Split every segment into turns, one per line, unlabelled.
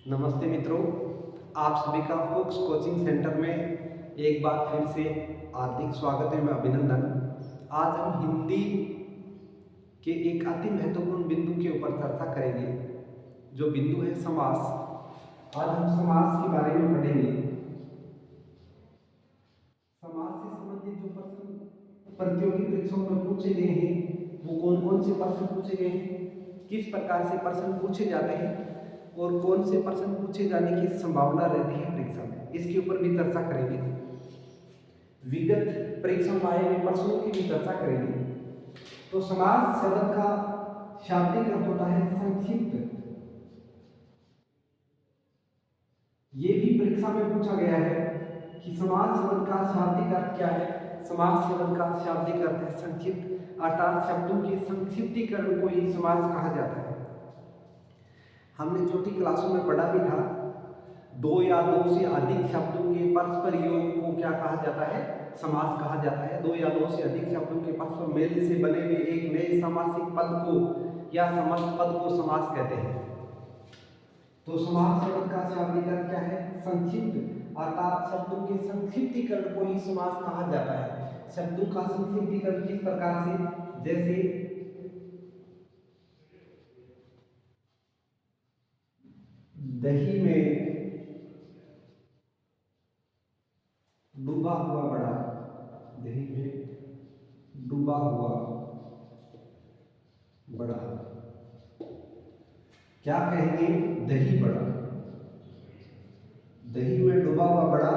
नमस्ते मित्रों, आप सभी का फोक्स कोचिंग सेंटर में एक बार फिर से हार्दिक स्वागत है। मैं अभिनंदन। आज हम हिंदी के एक अति महत्वपूर्ण बिंदु के ऊपर चर्चा करेंगे, जो बिंदु है समास। आज हम समास के बारे में पढ़ेंगे। समास से संबंधित जो प्रश्न प्रतियोगी परीक्षाओं में पूछे गए हैं, वो कौन कौन से प्रश्न पूछे गए हैं, किस प्रकार से प्रश्न पूछे जाते हैं और कौन से प्रश्न पूछे जाने की संभावना रहती है परीक्षा में, इसके ऊपर भी चर्चा करेंगे। विगत परीक्षा में आए हुए प्रश्नों की भी चर्चा करेंगे। तो समास शब्द का शाब्दिक अर्थ होता है संक्षिप्त। ये भी परीक्षा में पूछा गया है कि समास शब्द का शाब्दिक अर्थ क्या है। समास शब्द का शाब्दिक अर्थ है संक्षिप्त, अर्थात शब्दों के संक्षिप्तीकरण को ही समास कहा जाता है। हमने छोटी क्लासों में पढ़ा भी था, दो या दो से अधिक शब्दों के परस्पर योग को क्या कहा जाता है, समास कहा जाता है। दो या दो से अधिक शब्दों के परस्पर मेल से बने हुए एक नए समासिक पद को या समस्त पद को समास कहते हैं। तो समास शब्द का शाब्दिक अर्थ क्या है, संक्षिप्त, अर्थात शब्दों के संक्षिप्तीकरण को ही समास कहा जाता है। शब्दों का संक्षिप्तीकरण किस प्रकार से, जैसे दही में डूबा हुआ बड़ा, दही में डूबा हुआ बड़ा, क्या कहेंगे, दही बड़ा। दही में डूबा हुआ बड़ा,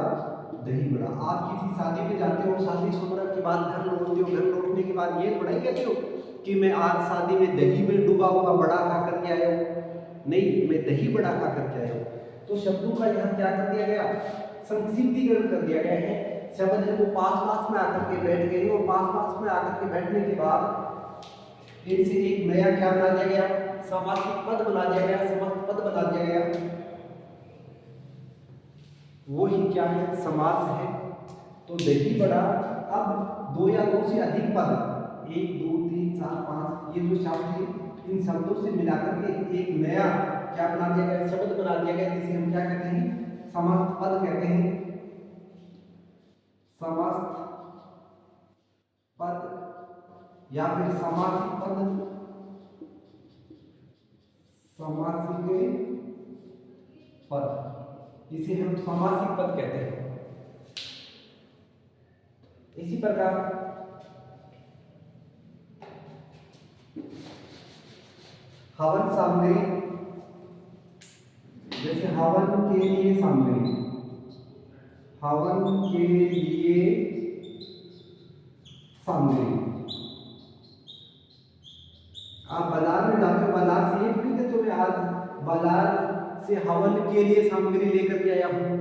दही बड़ा। आप किसी शादी में जाते हो, शादी समारोह के बाद घर लौटते हो, घर लौटने के बाद ये थोड़ा ही कहते हो कि मैं आज शादी में दही में डूबा हुआ बड़ा खा करके आया हूँ। नहीं, मैं दही बड़ा खा करके आया हूँ। तो शब्दों का यहाँ क्या कर दिया गया, संक्षिप्तीकरण कर दिया गया है। शब्द है वो पास पास में आकर के बैठ गए और पास पास में आकर के बैठने के बाद इनसे एक नया क्या बना दिया गया, समासिक पद बना दिया गया, समस्त पद बना दिया गया। वो ही क्या है, समास है। तो दही बड़ा, अब दो या दो से अधिक पद, 1 2 3 4 5, ये जो शब्द है, इन शब्दों से मिलाकर के एक नया क्या बना दिया गया, शब्द बना दिया गया, जिसे हम क्या कहते हैं, समस्त पद कहते हैं। समस्त पद या फिर समासिक पद, समासिक पद, इसे हम समासिक पद कहते हैं। इसी प्रकार हवन सामग्री, जैसे हवन के लिए सामग्री, हवन के लिए सामग्री। आप बाजार में जाते हो, बाजार से ये थोड़ी कहते हो मैं आज बाजार से हवन के लिए सामग्री लेकर के आया हूं।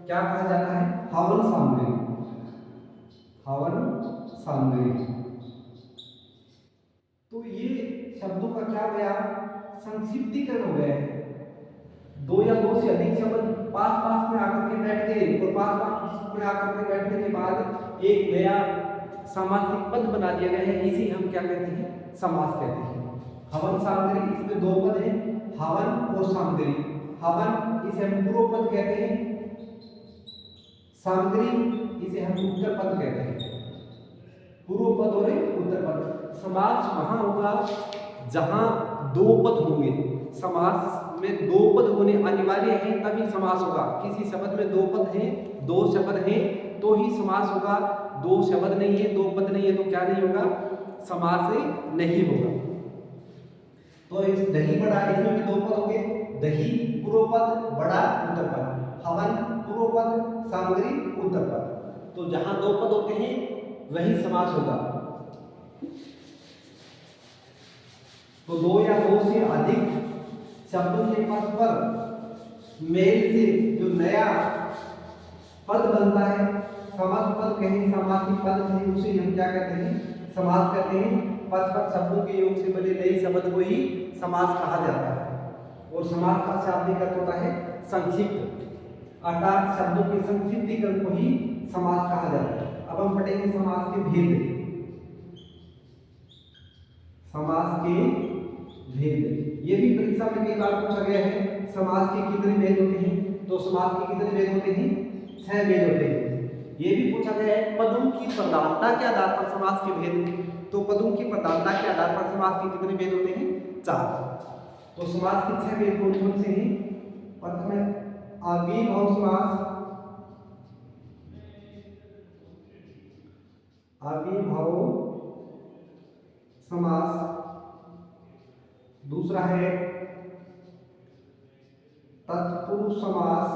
क्या कहा जाता है, हवन सामग्री, हवन सामग्री। तो ये शब्दों का क्या गया, संक्षिप्तीकरण हो गया है। दो या दो से अधिक शब्द पास पास में आकर के बैठ गए और पास पास में आकर के बैठने के बाद एक नया समासिक पद बना दिया गया है, इसी हम क्या कहते हैं, समास कहते हैं। हवन सामग्री, इसमें दो पद हैं, हवन और सामग्री। हवन इसे हम पूर्व पद कहते हैं, सामग्री इसे हम उत्तर पद कहते हैं। पूर्व पद और उत्तर पद। समास वहां होगा जहां दो पद होंगे। समास में दो पद होने अनिवार्य हैं, तभी समास होगा। किसी शब्द में दो पद हैं, दो शब्द हैं, तो ही समास होगा। दो शब्द नहीं है, दो पद नहीं है, तो क्या नहीं होगा, समास नहीं होगा। तो इस दही बड़ा, इसमें भी दो पद होंगे, दही पूर्व पद, बड़ा उत्तर पद। हवन पूर्व पद, सामग्री उत्तर पद। तो जहां दो पद होते हैं वही समास होगा। तो दो या दो से अधिक शब्दों के पद पर मेल से जो नया पद बनता है, समस्त पद कहें, समासिक पद कहें, उसे हम क्या कहते हैं, समास कहते हैं। पद पर शब्दों के योग से बने नए शब्द को ही समास कहा जाता है। और समास का शाब्दिक अर्थ होता है संक्षिप्त, अर्थात शब्दों के संक्षिप्तीकरण को ही समास कहा जाता है। अब हम पढ़ेंगे समास के भेद। समास के भेद। ये भी परीक्षा में कई बार पूछा गया है, समास के कितने भेद होते हैं, तो समास के कितने भेद होते हैं, 6 भेद होते हैं। ये भी पूछा गया है पदों की प्रधानता के आधार पर समास के भेद, तो पदों की प्रधानता के आधार पर समास के कितने भेद होते हैं, 4। तो समास के 6 भेद कौन कौन से हैं? प्रथम है अविभाव समास, अविभाव समास। दूसरा है तत्पुरुष समास।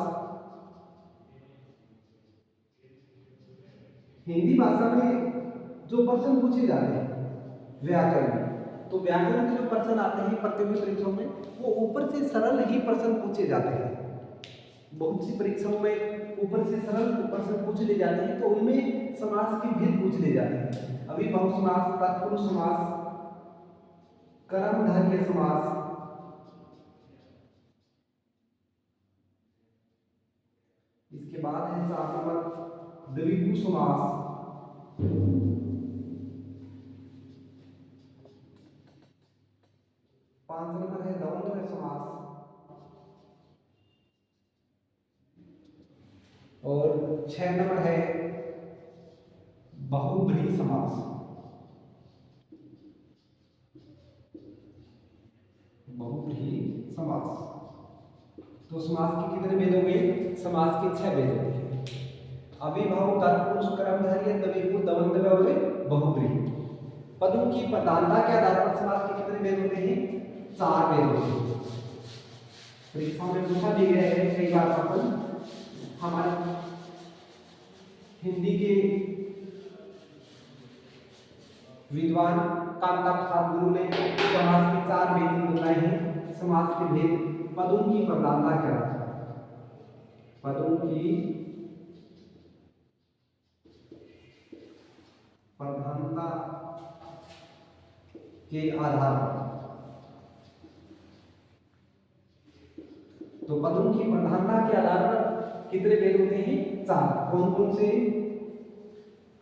हिंदी भाषा में जो प्रश्न पूछे जाते हैं व्याकरण में, तो व्याकरण के जो प्रश्न आते हैं प्रतियोगी परीक्षाओं में, वो ऊपर से सरल ही प्रश्न पूछे जाते हैं। बहुत सी परीक्षाओं में ऊपर से सरल प्रश्न पूछ ले जाते हैं, तो उनमें समास के भेद पूछ ले जाते हैं। अविभाव समास, तत्पुरुष समास, कर्मधारय समास, इसके बाद है 7 नंबर द्विगु समास, 5 नंबर है द्वंद्व समास, और 6 नंबर है बहुब्रीहि समास। बहुब्रीहि समास। तो समास के कितने भेद हो गए? समास के 6 भेद होते हैं। अविभाव, तत्पुरुष, कर्मधारय, द्विगु, द्वंद्व और बहुब्रीहि। पदों की प्रधानता के आधार पर समास के कितने भेद होते हैं? 4 भेद होते हैं। परीक्षा में पूछा भी गया है कई बार अपन, हमारे हिंदी के विद्वान कांता प्रसाद गुरु ने समास के 4 भेद बताए हैं। समास के भेद पदों की प्रधानता के आधार पर, पदों की प्रधानता के आधार पर। तो पदों की प्रधानता के आधार पर कितने भेद होते हैं? 4। कौन कौन से?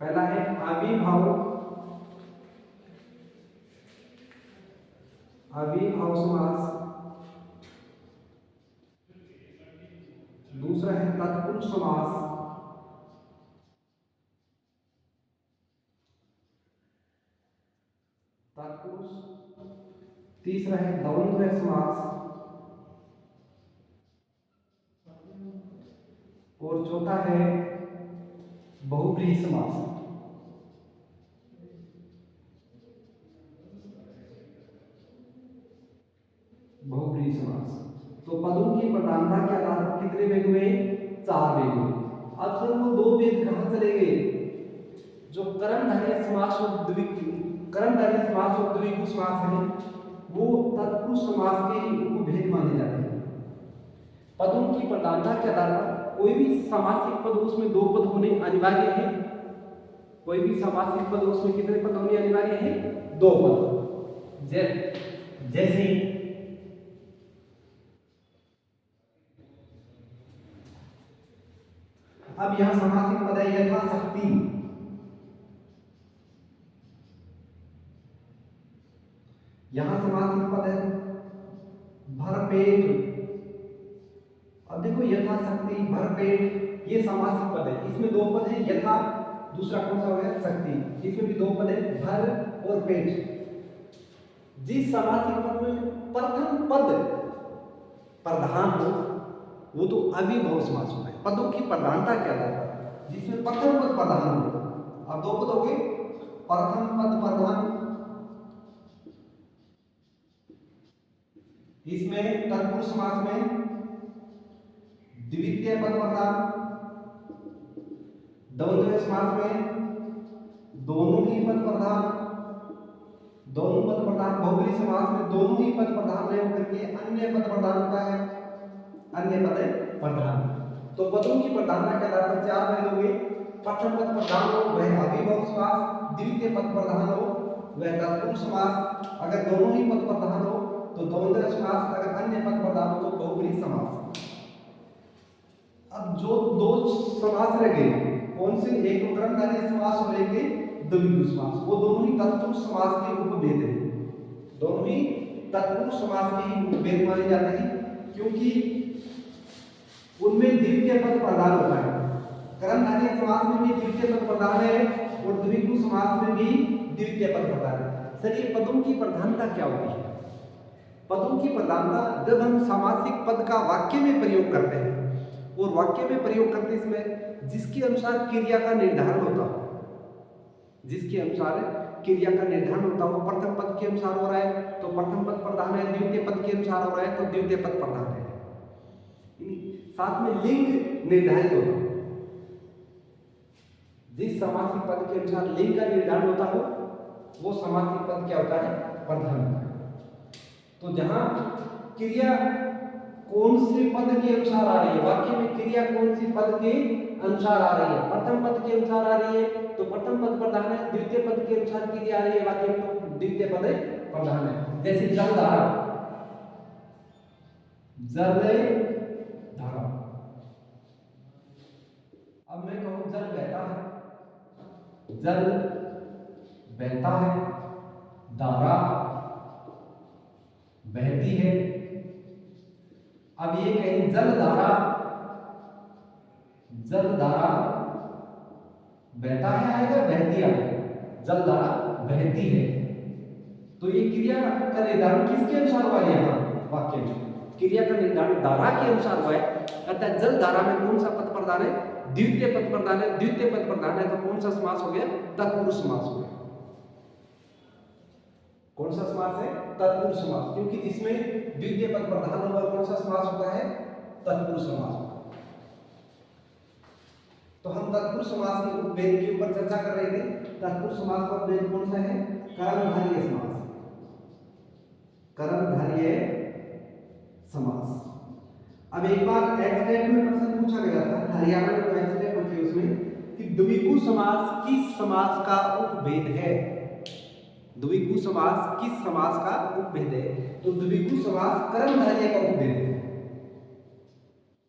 पहला है अविभाव, अविभाव समास। दूसरा है तत्पुरुष समास, तत्पुरुष। तीसरा है द्वंद्व समास, और चौथा है बहुब्रीहि समास। बहुब्रीहि समास। तो पदों की प्रधानता के आधार पर कितने भेद हुए? 4 भेद हुए। अब सर वो 2 भेद कहां चले गए? जो कर्मधारय समास और द्विगु, कर्मधारय समास और द्विगु समास है, वो तत्पुरुष समास के ही उपभेद माने जाते हैं। पदों की प्रधानता के आधार पर कोई भी समासिक पद उसमें 2 पद होने अनिवार्य है। कोई भी समासिक पद उसमें कितने पद होने अनिवार्य है? 2 पद। जैसे अब यहां समासिक पद है यथाशक्ति, यहां समासिक पद है भरपेट। अब देखो यथाशक्ति, भरपेट, ये समासिक पद है। इसमें 2 पद है, यथा, दूसरा कौन सा हो गया? शक्ति। इसमें भी 2 पद है, भर और पेट। जिस समासिक पद में प्रथम पद प्रधान हो वो तो अविभाव समास होता है। पदों की प्रधानता के आधार पर जिसमें प्रथम पद प्रधान हो। अब 2 पद हो गए, प्रथम पद प्रधान, इसमें तत्पुरुष समास में द्वितीय पद प्रधान, द्वंद्व समास में दोनों ही पद प्रधान, दोनों पद प्रधान। बहुब्रीहि समास में दोनों ही पद प्रधान है होकर के अन्य पद प्रधान होता है, अन्य पद प्रधान। तो पदों की प्रधानता के आधार पर 4 भेद हो गए। प्रथम पद प्रधान हो वह अविभाव समास, द्वितीय पद प्रधान हो वह तत्पुरुष समास, अगर दोनों ही पद प्रधान हो तो द्वंद्व समास, अगर अन्य पद प्रधान हो तो बहुब्रीहि समास। अब जो 2 समास रह गए कौन से? एक तो कर्मधारय समास और एक द्विगु समास। वो दोनों ही तत्पुरुष समास के उपभेद हैं, दोनों ही तत्पुरुष समास के ही भेद माने जाते हैं, क्योंकि उनमें द्वितीय पद प्रधान होता है। कर्मधारय समास में भी द्वितीय पद प्रधान है और द्विगु समास में भी द्वितीय पद प्रधान है। सर ये पदों की प्रधानता क्या होती है? पदों की प्रधानता जब हम सामासिक पद का वाक्य में प्रयोग करते हैं और वाक्य में प्रयोग करते समय जिसके अनुसार क्रिया का निर्धारण होता हो, जिसके अनुसार क्रिया का निर्धारण होता हो, प्रथम पद के अनुसार हो रहा है तो प्रथम पद प्रधान है, द्वितीय पद के अनुसार हो रहा है तो द्वितीय पद प्रधान है। साथ में लिंग निर्धारित होता हो, जिस समासिक पद के अनुसार लिंग का निर्धारण होता हो वो समासिक पद क्या होता है? प्रधान होता है। तो जहां क्रिया कौन से पद के अनुसार आ रही है, वाक्य में क्रिया कौन सी पद के अनुसार आ रही है, प्रथम पद के अनुसार आ रही है तो प्रथम पद प्रधान है, द्वितीय पद के अनुसार क्रिया आ रही है वाक्य में तो द्वितीय पद प्रधान है। जैसे जलधारा, जलधारा, अब मैं कहूं जल बहता है, जल बहता है, धारा बहती है। अब ये कहें जलधारा, जलधारा बहता है आएगा, बहती आएगा, जलधारा बहती है। तो ये क्रिया का निर्धारण किसके अनुसार हुआ है? यहाँ वाक्य में क्रिया का निर्धारण धारा के अनुसार हुआ है। अर्थात जलधारा में कौन सा पद प्रधान है? द्वितीय पद प्रधान है। द्वितीय पद प्रधान है तो कौन सा समास हो गया? तत्पुरुष समास हो गया। कौन सा समास है? तत्पुरुष समास, क्योंकि जिसमें द्वितीय पद प्रधान होगा कौन सा समास होता है? तत्पुरुष समास। तो हम तत्पुरुष समास के उपभेद के ऊपर चर्चा कर रहे थे। तत्पुरुष समास का उपभेद कौन सा है? कर्मधारय समास, कर्मधारय समास। अब एक बार एग्जैक्ट में प्रश्न पूछा गया था, हरियाणा में जो एग्जैक्ट होती है उसमें कि द्विगु समास किस समास का उपभेद है? द्विगु समास किस समास का उपभेद है? तो द्विगु समास कर्मधारय का उपभेद है।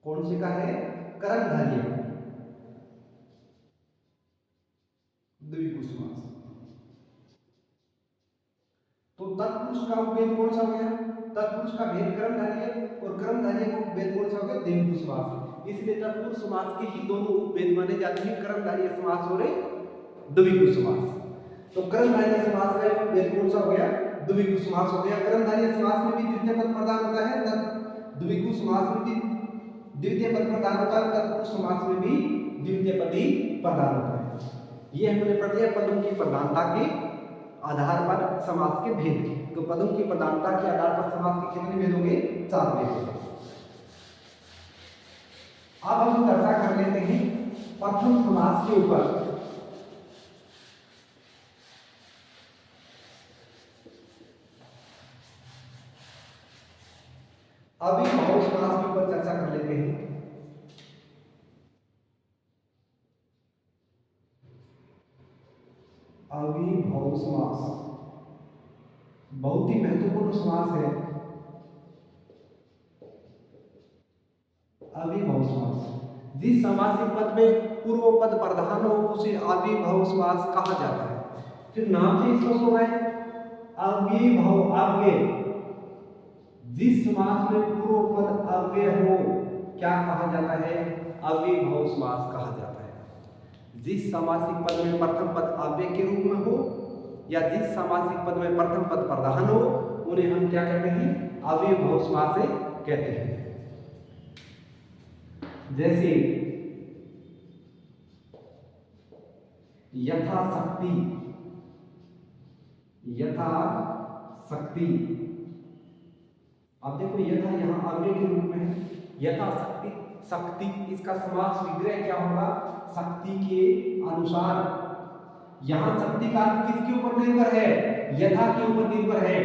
कौन से का है? कर्मधारय, द्विगु समास। तो तत्पुरुष का उपभेद कौन सा हो गया? तत्पुरुष का भेद कर्मधारय और कर्मधारय का उपभेद कौन सा हो गया? द्विगु समास। इसलिए तत्पुरुष समास के ही दोनों उपभेद माने जाते हैं, कर्मधारय समास और द्विगु समास। तो कर्मधारय समास का उपभेद कौन सा हो गया? द्विगु समास हो गया। कर्मधारय समास में भी द्वितीय पद प्रधान होता है, तब द्विगु समास में भी द्वितीय पद प्रधान होता है, तत्पुरुष समास में भी द्वितीय पद ही प्रधान होता है। ये हमने प्रत्येक पदों की प्रधानता के आधार पर समास के भेद। तो पदों की प्रधानता के आधार पर समास के कितने भेद होंगे? 4 भेद होंगे। अब हम चर्चा कर लेते हैं प्रथम समास के ऊपर। अविभाव समास के ऊपर चर्चा कर लेते हैं। अविभाव समास बहुत ही महत्वपूर्ण समास है। अविभाव समास, जिस समासिक पद में पूर्व पद प्रधान हो उसे अविभाव समास कहा जाता है। फिर नाम से स्पष्ट हो रहा है अविभाव, अव्यय। जिस समास में पूर्व पद अव्यय हो क्या कहा जाता है? अविभाव समास कहा जाता है। जिस समासिक पद में प्रथम पद अव्यय के रूप में हो या जिस समासिक पद में प्रथम पद प्रधान हो उन्हें हम क्या कहते हैं? अविभाव समास कहते हैं। जैसे यथाशक्ति, यथाशक्ति। अब देखो यथा यहां अव्यय के रूप में है, यथाशक्ति, शक्ति, इसका समास विग्रह क्या होगा? शक्ति के अनुसार। यहां शक्ति का अर्थ किसके ऊपर निर्भर है? यथा के ऊपर निर्भर है।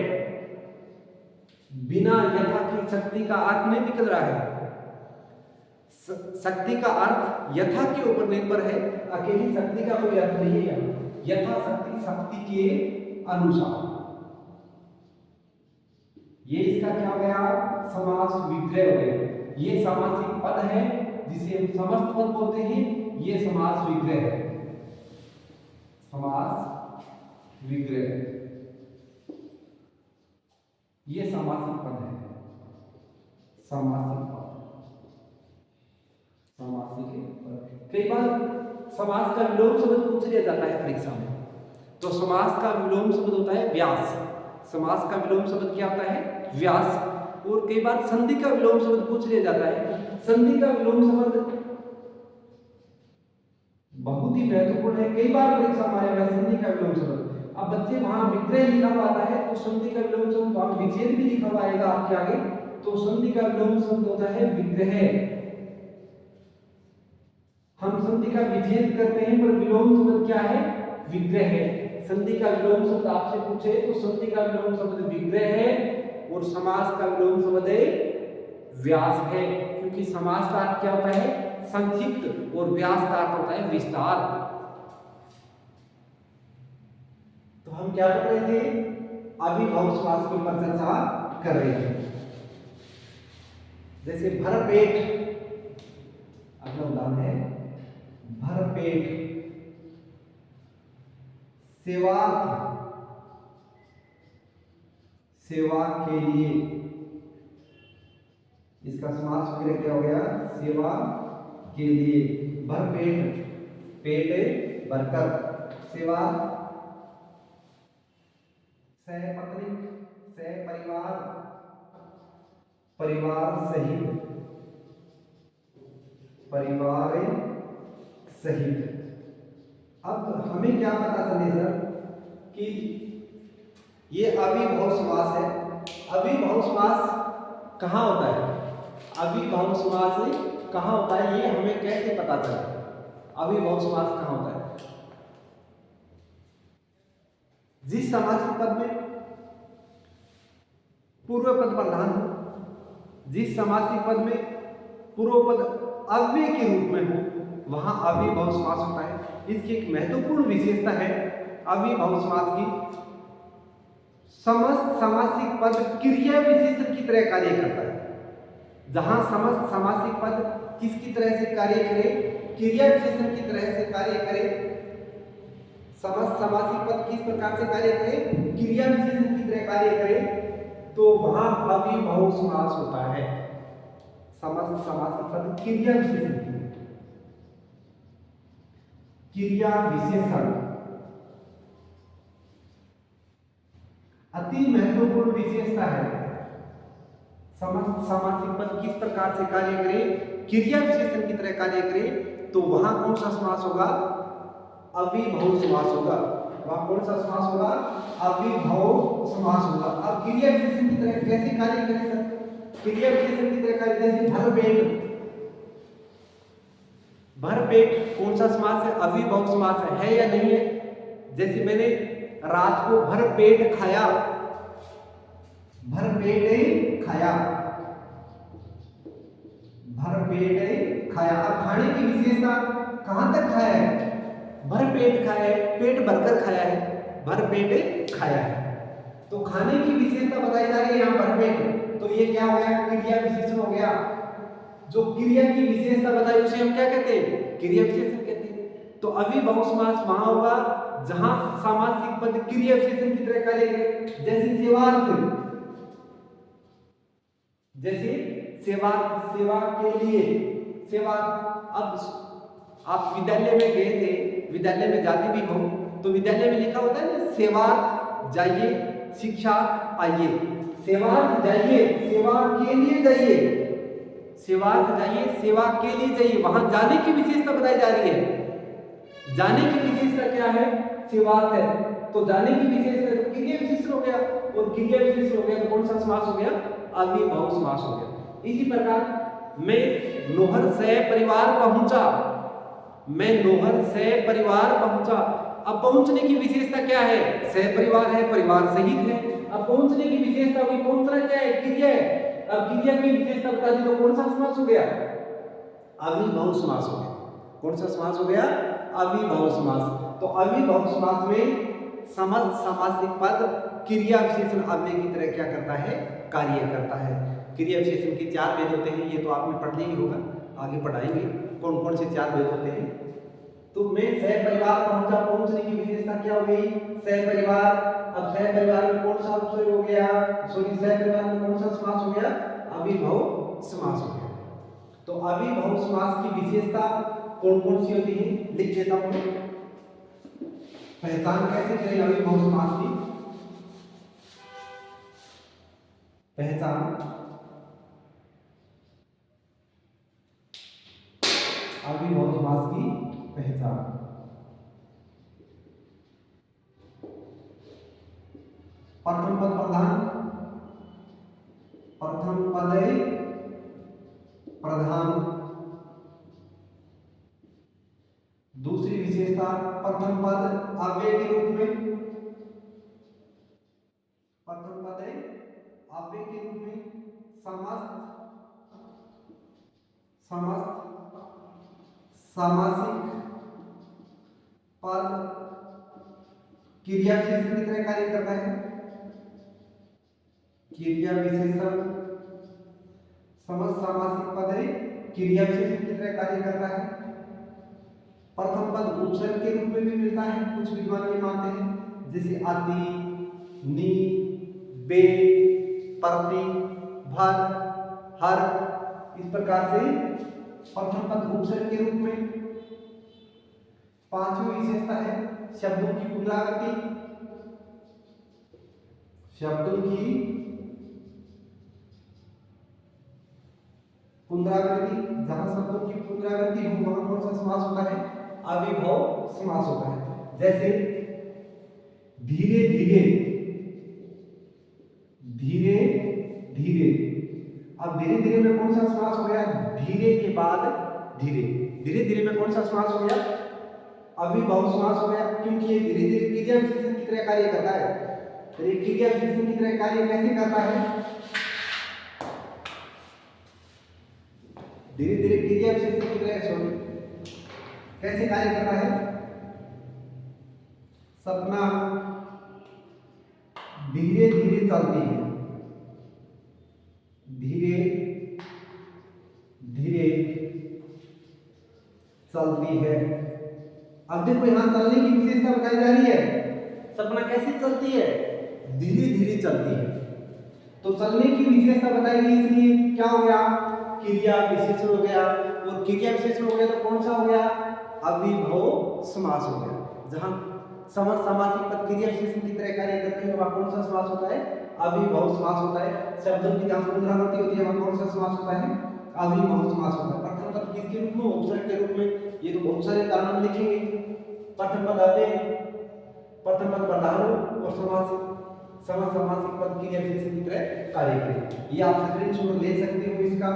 बिना यथा की शक्ति का अर्थ नहीं निकल रहा है। शक्ति का अर्थ यथा के ऊपर निर्भर है, अकेली शक्ति का कोई अर्थ नहीं है। यथा शक्ति, शक्ति के अनुसार। ये इसका क्या हो गया? समास विग्रह हो गया। ये सामासिक पद है जिसे हम समस्त पद बोलते हैं, ये समास विग्रह है। समास विग्रह। ये समासिक पद है, समासिक पद, समासिक पद। कई बार समास का विलोम शब्द पूछ लिया जाता है परीक्षा में, तो समास का विलोम शब्द होता है व्यास। समास का विलोम शब्द क्या होता है? व्यास। और कई बार संधि का विलोम शब्द पूछ लिया जाता है। संधि का विलोम शब्द बहुत ही महत्वपूर्ण है, कई बार परीक्षा में आया है संधि का विलोम शब्द। अब बच्चे वहां विग्रह लिखा हुआ आता है तो संधि का विलोम शब्द वहां विच्छेद भी लिखा हुआ आएगा आपके आगे, तो संधि का विलोम शब्द होता है विग्रह। हम संधि का विच्छेद करते हैं पर विलोम शब्द क्या है? विग्रह है। संधि का विलोम शब्द आपसे पूछे तो संधि का विलोम शब्द विग्रह है और समास का विलोम शब्द है व्यास है, क्योंकि समास का अर्थ क्या होता है? संक्षिप्त, और व्यास का अर्थ होता है विस्तार। तो हम क्या कर रहे थे? अविभाव समास के ऊपर चर्चा कर रहे थे। जैसे भरपेट, अगला उदाहरण है भरपेट, सेवार्थ, सेवा के लिए, इसका समास वगैरह क्या हो गया? सेवा के लिए। भरपेट, पेट भरकर, सेवा, सहपत्निक, सहपरिवार, परिवार सहित, परिवार सहित। अब हमें क्या पता चले सर कि ये अविभाव समास है। अविभाव समास कहाँ होता है? अविभाव समास कहाँ होता है ये हमें कैसे पता चले? अविभाव समास कहाँ होता है? जिस समासिक पद में पूर्व पद प्रधान हो, जिस समासिक पद में पूर्व पद अव्यय के रूप में हो, वहां अविभाव समास होता है। इसकी एक महत्वपूर्ण विशेषता है अविभाव समास की, समस्त समासिक पद क्रिया विशेषण की तरह कार्य करता है। जहां समस्त समासिक पद किसकी तरह से कार्य करे? क्रिया विशेषण की तरह से कार्य करे। समस्त समासिक पद किस प्रकार से कार्य करे? क्रिया विशेषण की तरह कार्य करे, तो वहां अविभाव समास होता है। समस्त समासिक पद क्रिया विशेषण की, क्रिया विशेषण अति महत्वपूर्ण विशेषता है। समस्त समासिक पद किस प्रकार से कार्य करे? क्रिया विशेषण की तरह कार्य करे, तो वहां कौन सा समास होगा? अविभाव समास होगा। वहां कौन सा समास होगा? अविभाव समास होगा। अब क्रिया विशेषण की तरह कैसे कार्य करे सर? क्रिया विशेषण की तरह कार्य, जैसे भरपेट, भरपेट कौन सा समास है? अविभाव समास है या नहीं है? जैसे मैंने रात को भरपेट खाया, भरपेट खाया, भरपेट खाया। अब खाने की विशेषता कहां तक खाया है? भरपेट खाया है, पेट भरकर खाया है, भरपेट खाया है। तो खाने की विशेषता बताई जा रही है यहाँ भरपेट, तो ये क्या हो गया? क्रिया विशेषण हो गया। जो क्रिया की विशेषता बताई उसे हम क्या कहते हैं? क्रिया विशेषण कहते हैं। तो अविभाव समास वहां होगा जहां समासिक पद क्रिया विशेषण की तरह कार्य करे। जैसे सेवार्थ, जैसे सेवा, सेवा के लिए, सेवा। अब आप विद्यालय में गए थे, विद्यालय में जाते भी हो तो विद्यालय में लिखा होता है ना, सेवार्थ जाइए, शिक्षा आइए। सेवार्थ जाइए, सेवा के लिए जाइए, सेवार्थ जाइए, सेवा के लिए जाइए। वहां जाने की विशेषता बताई जा रही है। जाने की विशेषता क्या है? सेवार्थ है। तो जाने की विशेषता तो क्रिया विशेषण हो गया, और क्रिया विशेषण हो गया तो कौन सा समास हो गया? अविभाव समास हो गया। इसी प्रकार मैं नोहर से परिवार पहुंचा, मैं नोहर से परिवार पहुंचा। अब पहुंचने की विशेषता क्या है? सह परिवार है, परिवार सहित है। अब पहुंचने की विशेषता हुई, पहुंचना क्या है? क्रिया है। अब क्रिया की विशेषता बता दी तो कौन सा समास हो गया? अविभाव समास हो गया। कौन सा समास हो गया? अविभाव समास। तो अविभाव समास में समस्त समासिक पद क्रिया विशेषण अव्यय की तरह क्या करता है? कार्य करता है। क्रिया विशेषण के 4 भेद होते हैं, ये तो आपने पढ़ लिया ही होगा, आगे पढ़ाएंगे कौन कौन से 4 भेद होते हैं। तो मैं सह परिवार पहुंचा, पहुंचने की विशेषता क्या हो गई? सह परिवार। अब सह परिवार में कौन सा उपसर्ग हो गया, सॉरी सह परिवार में कौन सा समास हो गया, अविभव समास हो गया। तो अविभव समास की विशेषता कौन कौन सी होती है लिख देता हूं। पहचान कैसे करें अविभव समास की, पहचान अविभव समास की पहचान। प्रथम पद प्रधान, प्रथम पद प्रधान। दूसरी विशेषता प्रथम पद अव्यय के रूप में, प्रथम पद अव्यय के रूप में समस्त समस्त सामासिक पद क्रिया विशेषण की तरह कार्य करता है। क्रिया विशेषण समस्त सामासिक पद क्रिया विशेषण की तरह कार्य करता है। प्रथम पद उपसर्ग के रूप में भी मिलता है, कुछ विद्वान ये मानते हैं, जैसे अति, नि, बे, प्रति, भर, हर, इस प्रकार से प्रथम पद उपसर्ग के रूप में। पांचवी विशेषता है शब्दों की पुनरावृत्ति, शब्दों की पुनरावृत्ति, जहां शब्दों की पुनरावृत्ति हो वहां कौन सा समास होता है, अविभव समास होता है। जैसे धीरे धीरे, धीरे धीरे, अब धीरे धीरे में कौन सा समास हो गया, धीरे के बाद धीरे, धीरे धीरे में कौन सा समास हो गया, अविभव समास हो गया, क्योंकि ये धीरे धीरे क्रिया विशेषण की तरह कार्य करता है। तो ये क्रिया विशेषण की तरह कार्य कैसे करता है, धीरे धीरे क्रिया विशेषण की तरह कैसे कार्य करता है, सपना धीरे धीरे चलती है, धीरे धीरे चलती है। अब देखो यहां चलने की विशेषता बताई जा रही है, सपना कैसे चलती है, धीरे धीरे चलती है। तो चलने की विशेषता बताई गई, इसलिए क्या हो गया, क्रिया विशेषण हो गया, और क्रिया विशेषण हो गया तो कौन सा हो गया, अविभव समास हो गया। जहां समस्त सामासिक पद क्रिया विशेषण की तरह कार्य करते हैं वहां कौन सा समास होता है, अविभव समास होता है। शब्दों की जहां पुनरावृत्ति होती है वहां कौन सा समास होता है, अविभव समास होता है। प्रथम पद किसके रूप में, उपसर्ग के रूप में, ये तो बहुत सारे कारण लिखेंगे। प्रथम पद अव्यय, प्रथम पद प्रधान और समस्त सामासिक पद क्रिया विशेषण की तरह कार्य करें। ये आप स्क्रीनशॉट ले सकते हो, इसका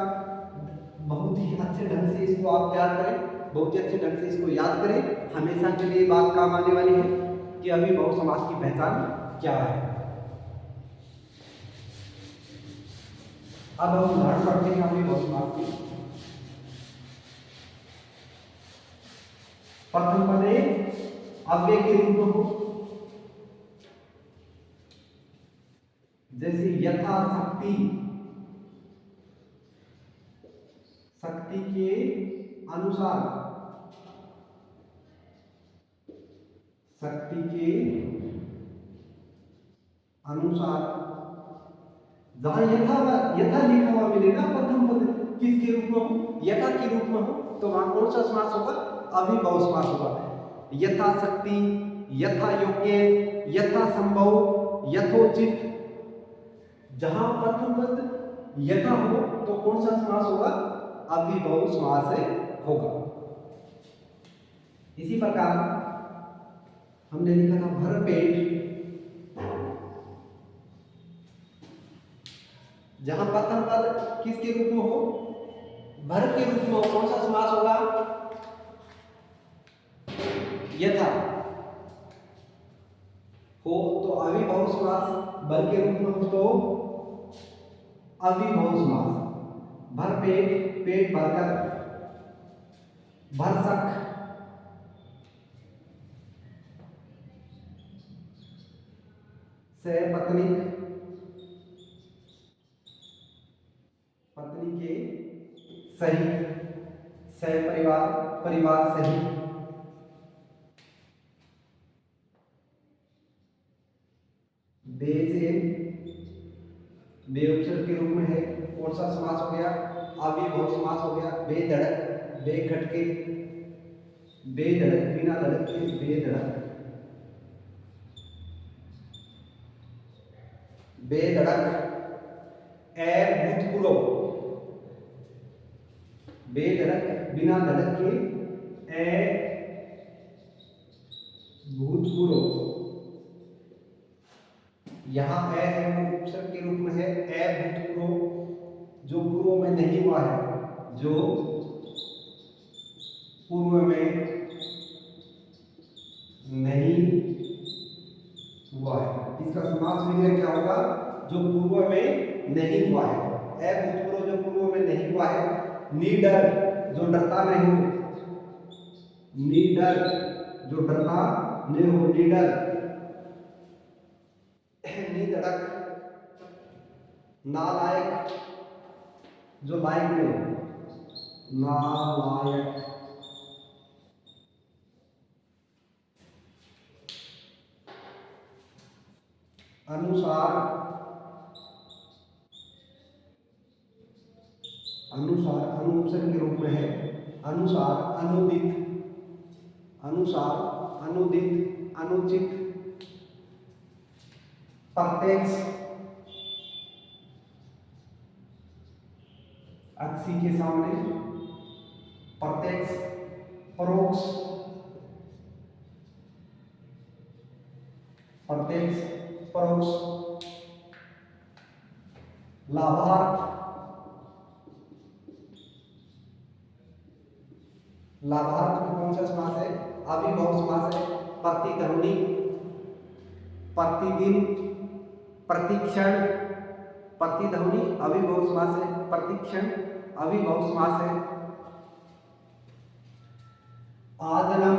बहुत ही अच्छे ढंग से इसको आप याद करें, बहुत ही अच्छे ढंग से इसको याद करें, हमेशा के लिए बात काम आने वाली है कि अविभव समास की पहचान क्या है। अब हम उदाहरण पढ़ते हैं अविभव समास की। प्रथम पद अव्यय के रूप में हो, जैसे यथाशक्ति, शक्ति के अनुसार, शक्ति के अनुसार, जहां यथा लिखा हुआ मिलेगा प्रथम पद किसके रूप में हो, यथा के रूप में हो, तो वहां कौन सा समास होगा, अविभव समास होगा। यथाशक्ति, यथा योग्य, यथा संभव, यथोचित, जहां प्रथम पद यथा हो तो कौन सा समास होगा, अविभव समास होगा। इसी प्रकार हमने लिखा था भरपेट, जहां प्रथम पद किसके रूप में हो, भर के रूप में हो, कौन सा समास होगा, यथा हो तो अविभव समास, भर के रूप में हो तो अविभव समास। भरपेट, पेट भरकर, भरसक, सहपत्नीक, पत्नी के सहित, सहपरिवार, परिवार सहित, बे उपसर्ग के रूप में है। कौन सा समास हो गया? अविभव समास हो गया। बेधड़क, बेखटके, बेधड़क, बिना धड़क के बेधड़क, बेधड़क, अभूतपूर्व, बेधड़क बिना धड़क के अभूतपूर्व। यहाँ अ है वो उपसर्ग के रूप में है। अभूतपूर्व, जो पूर्व में नहीं हुआ है, जो पूर्व में नहीं हुआ है। इसका समास विग्रह क्या होगा? जो पूर्व में नहीं हुआ है। अभूतपूर्व जो पूर्व में नहीं हुआ है। निडर, जो डरता नहीं हो, निडर, जो डरता नहीं हो, निडर। निधड़क, नालायक, जो लायक नहीं हो, नालायक। अनुसार, अनुसार अनुपसर्ग के रूप में है। अनुसार, अनुदित, अनुसार, अनुदित, अनुचित, प्रत्यक्ष, अक्षी के सामने प्रत्यक्ष, परोक्ष, प्रत्यक्ष, परोक्ष, लाभार्थ, लाभार्थ में कौन सा समास है? अविभव समास है। प्रतिध्वनि, प्रतिदिन, प्रतिक्षण, प्रतिध्वनि अविभव समास है। प्रतिक्षण अविभव समास है। आदनम,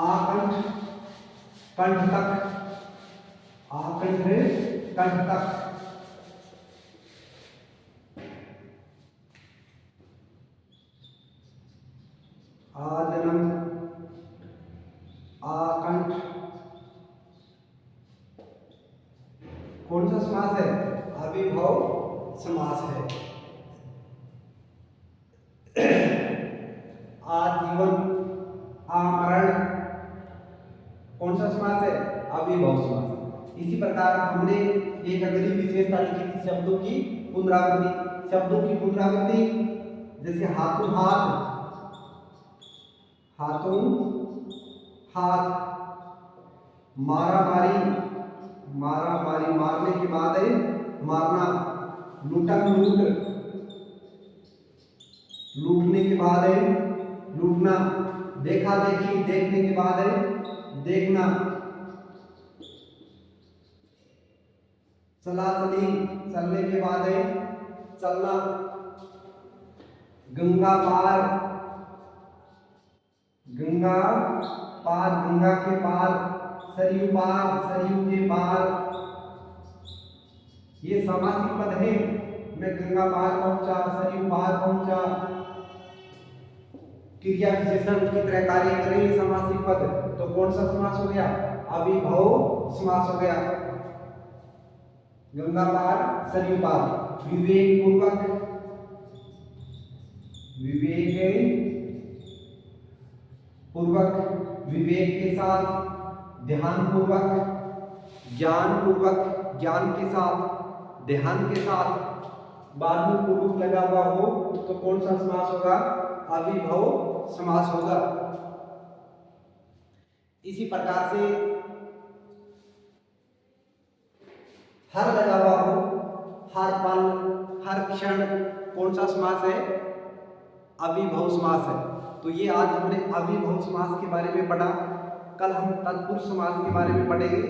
आकंठ, कंठ तक, आकंठ, कंठ तक। आदनम, आकंठ, कौन सा समास है? अविभव समास है। आजीवन, आमरण, कौन सा समास है? अविभव समास। इसी प्रकार हमने एक अगली विशेषता लिखी थी शब्दों की पुनरावृत्ति। शब्दों की पुनरावृत्ति जैसे हाथों हाथ, हाथों हाथ, मारा मारी, मारा मारी, मारने के बाद है मारना। लूटम लूट, लूटने के बाद है लूटना। देखा देखी, देखने के बाद है देखना। चला चली, चलने के बाद है चलना। गंगा पार, गंगा पार, गंगा के पार। सरयू पार, सरयू के पार। ये समासिक पद है। मैं गंगा पार पहुंचा, सरयू पार पहुंचा। क्रिया विशेषण की तरह कार्य करे ये समासिक पद। तो कौन सा समास हो गया? अविभव समास हो गया। गंगा पार, सरयू पार। विवेक पूर्वक, विवेक पूर्वक, विवेक के साथ, ध्यान पूर्वक, ज्ञान पूर्वक, ज्ञान के साथ, ध्यान के साथ। बाद में पूर्वक लगा हुआ हो तो कौन सा समास होगा? अविभव समास होगा। इसी प्रकार से हर लगा हुआ हो, हर पल, हर क्षण, कौन सा समास है? अविभव समास है। तो ये आज हमने अविभव समास के बारे में पढ़ा। कल हम तत्पुरुष समास के बारे में पढ़ेंगे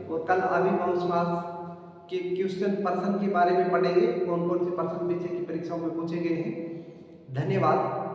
और कल अविभव समास के क्वेश्चन पर्सन के बारे में पढ़ेंगे। कौन कौन से पर्सन विषय की परीक्षाओं में पूछे गए हैं। धन्यवाद।